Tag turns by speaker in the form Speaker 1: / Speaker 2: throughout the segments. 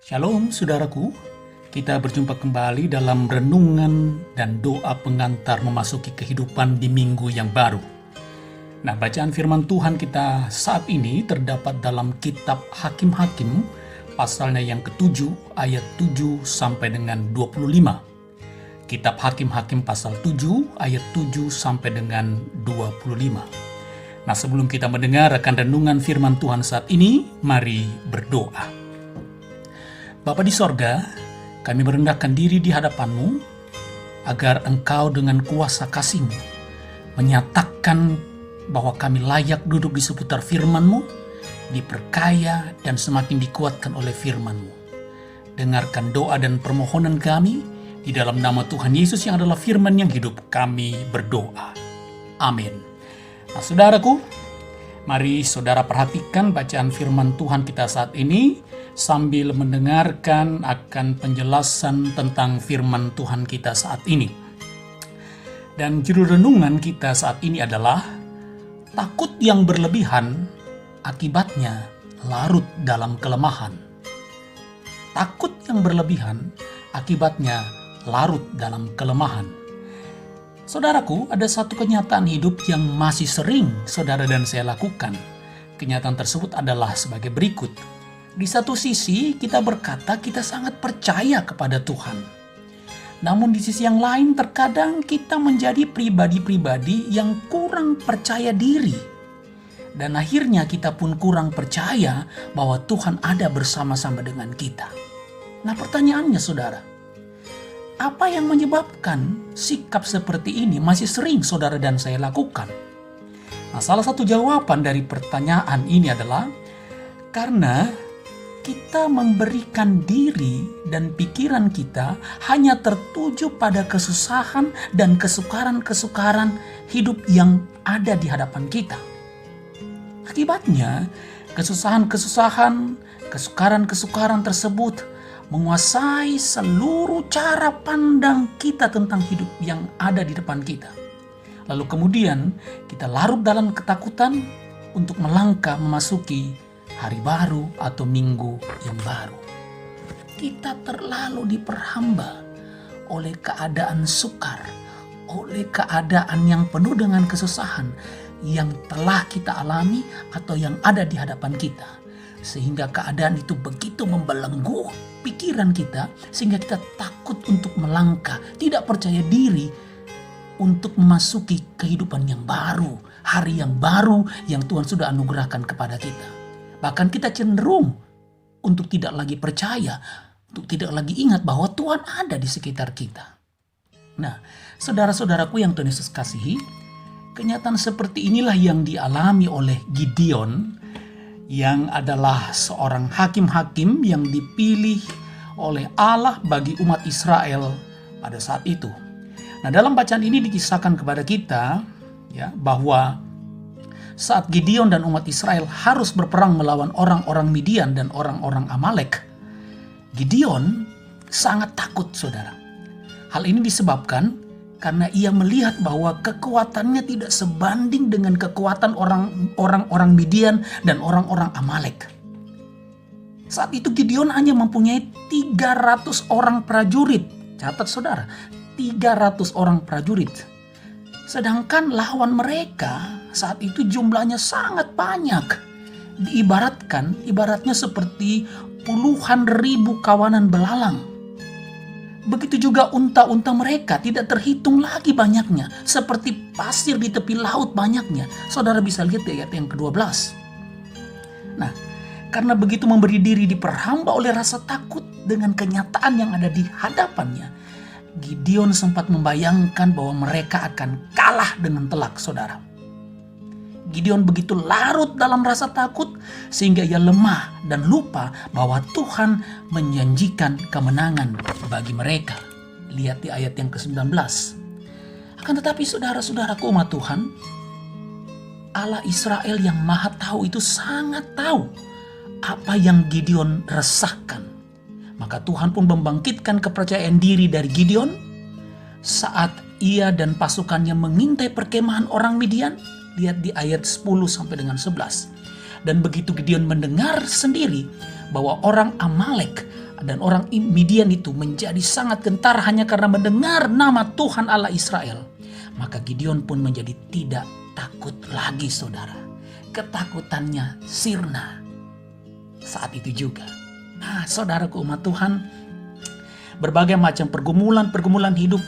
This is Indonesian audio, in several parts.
Speaker 1: Shalom saudaraku, kita berjumpa kembali dalam renungan dan doa pengantar memasuki kehidupan di minggu yang baru. Nah, bacaan firman Tuhan kita saat ini terdapat dalam kitab Hakim-Hakim, pasalnya yang ke-7 ayat 7 sampai dengan 25. Kitab Hakim-Hakim pasal 7 ayat 7 sampai dengan 25. Nah, sebelum kita mendengar akan renungan firman Tuhan saat ini, mari berdoa. Bapa di sorga, kami merendahkan diri di hadapan-Mu, agar Engkau dengan kuasa kasih-Mu menyatakan bahwa kami layak duduk di seputar firman-Mu, diperkaya dan semakin dikuatkan oleh firman-Mu. Dengarkan doa dan permohonan kami, di dalam nama Tuhan Yesus yang adalah firman yang hidup, kami berdoa. Amin. Nah, saudaraku, mari saudara perhatikan bacaan firman Tuhan kita saat ini sambil mendengarkan akan penjelasan tentang firman Tuhan kita saat ini. Dan judul renungan kita saat ini adalah takut yang berlebihan akibatnya larut dalam kelemahan. Takut yang berlebihan akibatnya larut dalam kelemahan. Saudaraku, ada satu kenyataan hidup yang masih sering saudara dan saya lakukan. Kenyataan tersebut adalah sebagai berikut. Di satu sisi, kita berkata kita sangat percaya kepada Tuhan. Namun di sisi yang lain, terkadang kita menjadi pribadi-pribadi yang kurang percaya diri. Dan akhirnya kita pun kurang percaya bahwa Tuhan ada bersama-sama dengan kita. Nah, pertanyaannya saudara, apa yang menyebabkan sikap seperti ini masih sering saudara dan saya lakukan? Nah, salah satu jawaban dari pertanyaan ini adalah karena kita memberikan diri dan pikiran kita hanya tertuju pada kesusahan dan kesukaran-kesukaran hidup yang ada di hadapan kita. Akibatnya, kesusahan-kesusahan, kesukaran-kesukaran tersebut menguasai seluruh cara pandang kita tentang hidup yang ada di depan kita. Lalu kemudian kita larut dalam ketakutan untuk melangkah memasuki hari baru atau minggu yang baru. Kita terlalu diperhamba oleh keadaan sukar, oleh keadaan yang penuh dengan kesusahan yang telah kita alami atau yang ada di hadapan kita. Sehingga keadaan itu begitu membelenggu pikiran kita, sehingga kita takut untuk melangkah, tidak percaya diri untuk memasuki kehidupan yang baru, hari yang baru yang Tuhan sudah anugerahkan kepada kita. Bahkan kita cenderung untuk tidak lagi percaya, untuk tidak lagi ingat bahwa Tuhan ada di sekitar kita. Nah, saudara-saudaraku yang Tuhan Yesus kasihi, kenyataan seperti inilah yang dialami oleh Gideon, yang adalah seorang hakim-hakim yang dipilih oleh Allah bagi umat Israel pada saat itu. Nah, dalam bacaan ini dikisahkan kepada kita ya, bahwa saat Gideon dan umat Israel harus berperang melawan orang-orang Midian dan orang-orang Amalek, Gideon sangat takut, saudara. Hal ini disebabkan karena ia melihat bahwa kekuatannya tidak sebanding dengan kekuatan orang-orang Midian dan orang-orang Amalek. Saat itu Gideon hanya mempunyai 300 orang prajurit. Catat saudara, 300 orang prajurit. Sedangkan lawan mereka saat itu jumlahnya sangat banyak. Ibaratnya seperti puluhan ribu kawanan belalang. Begitu juga unta-unta mereka tidak terhitung lagi banyaknya. Seperti pasir di tepi laut banyaknya. Saudara bisa lihat di ayat yang ke-12. Nah, karena begitu memberi diri diperhamba oleh rasa takut dengan kenyataan yang ada di hadapannya, Gideon sempat membayangkan bahwa mereka akan kalah dengan telak, saudara. Gideon begitu larut dalam rasa takut sehingga ia lemah dan lupa bahwa Tuhan menjanjikan kemenangan bagi mereka. Lihat di ayat yang ke-19. Akan tetapi saudara-saudaraku umat Tuhan, Allah Israel yang Maha Tahu itu sangat tahu apa yang Gideon resahkan. Maka Tuhan pun membangkitkan kepercayaan diri dari Gideon saat ia dan pasukannya mengintai perkemahan orang Midian. Lihat di ayat 10 sampai dengan 11. Dan begitu Gideon mendengar sendiri bahwa orang Amalek Dan orang Midian itu menjadi sangat gentar hanya karena mendengar nama Tuhan Allah Israel. Maka Gideon pun menjadi tidak takut lagi, saudara. Ketakutannya sirna saat itu juga. Nah, saudaraku umat Tuhan, berbagai macam pergumulan hidup,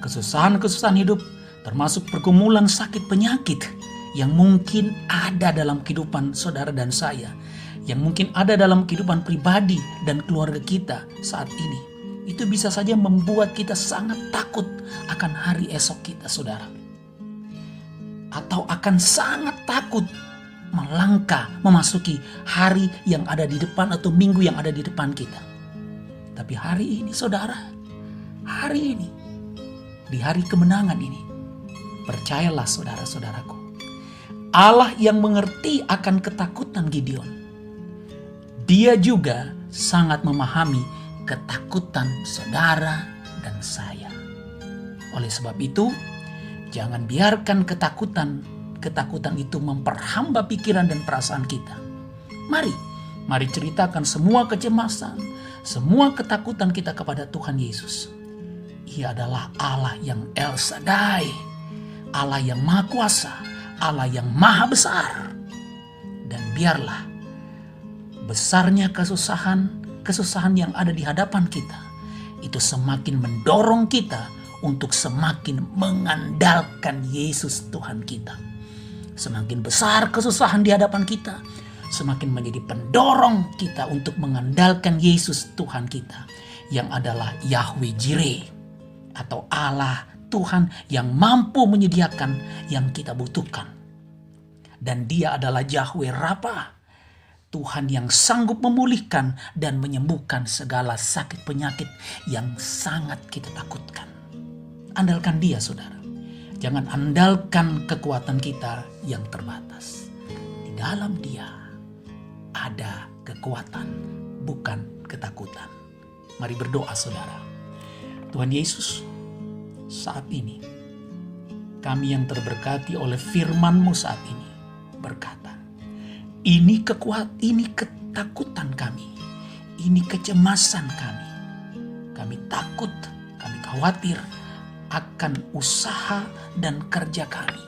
Speaker 1: kesusahan hidup, termasuk pergumulan sakit penyakit yang mungkin ada dalam kehidupan saudara dan saya, yang mungkin ada dalam kehidupan pribadi dan keluarga kita saat ini. Itu bisa saja membuat kita sangat takut akan hari esok kita, saudara. Atau akan sangat takut melangkah memasuki hari yang ada di depan atau minggu yang ada di depan kita. Tapi hari ini, saudara, hari ini, di hari kemenangan ini, percayalah saudara-saudaraku, Allah yang mengerti akan ketakutan Gideon, Dia juga sangat memahami ketakutan saudara dan saya. Oleh sebab itu, jangan biarkan ketakutan itu memperhamba pikiran dan perasaan kita. Mari ceritakan semua kecemasan, semua ketakutan kita kepada Tuhan Yesus. Ia adalah Allah yang El Shaddai, Allah yang Maha Kuasa, Allah yang Maha Besar. Dan biarlah besarnya kesusahan yang ada di hadapan kita itu semakin mendorong kita untuk semakin mengandalkan Yesus Tuhan kita. Semakin besar kesusahan di hadapan kita, semakin menjadi pendorong kita untuk mengandalkan Yesus Tuhan kita, yang adalah Yahweh Jireh, atau Allah Tuhan yang mampu menyediakan yang kita butuhkan. Dan Dia adalah Yahweh Rafa, Tuhan yang sanggup memulihkan dan menyembuhkan segala sakit penyakit yang sangat kita takutkan. Andalkan Dia, saudara. Jangan andalkan kekuatan kita yang terbatas. Di dalam Dia ada kekuatan, bukan ketakutan. Mari berdoa, saudara. Tuhan Yesus, saat ini kami yang terberkati oleh firman-Mu saat ini berkata, ini ketakutan kami, ini kecemasan kami. Kami takut, kami khawatir akan usaha dan kerja kami.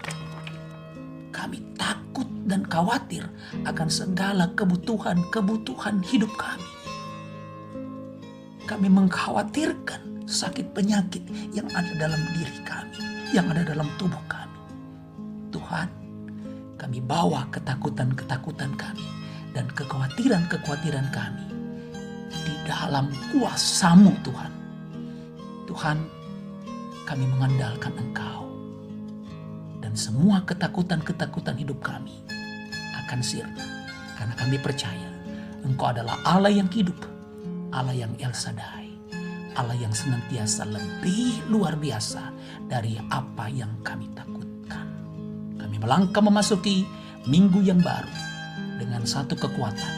Speaker 1: Kami takut dan khawatir akan segala kebutuhan hidup kami. Kami mengkhawatirkan sakit penyakit yang ada dalam diri kami, yang ada dalam tubuh kami. Tuhan, kami bawa ketakutan-ketakutan kami dan kekhawatiran-kekhawatiran kami di dalam kuasa-Mu, Tuhan. Tuhan, kami mengandalkan Engkau. Dan semua ketakutan-ketakutan hidup kami akan sirna. Karena kami percaya Engkau adalah Allah yang hidup, Allah yang El Shaddai, Allah yang senantiasa lebih luar biasa dari apa yang kami takutkan. Kami melangkah memasuki minggu yang baru dengan satu kekuatan,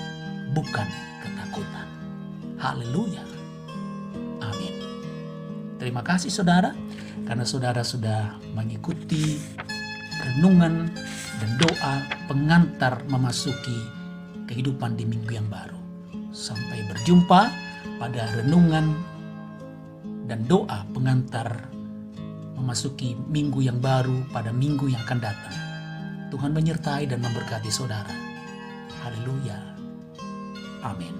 Speaker 1: bukan ketakutan. Haleluya. Amin. Terima kasih saudara, karena saudara sudah mengikuti renungan dan doa pengantar memasuki kehidupan di minggu yang baru. Sampai berjumpa pada renungan dan doa pengantar memasuki minggu yang baru pada minggu yang akan datang. Tuhan menyertai dan memberkati saudara. Haleluya. Amin.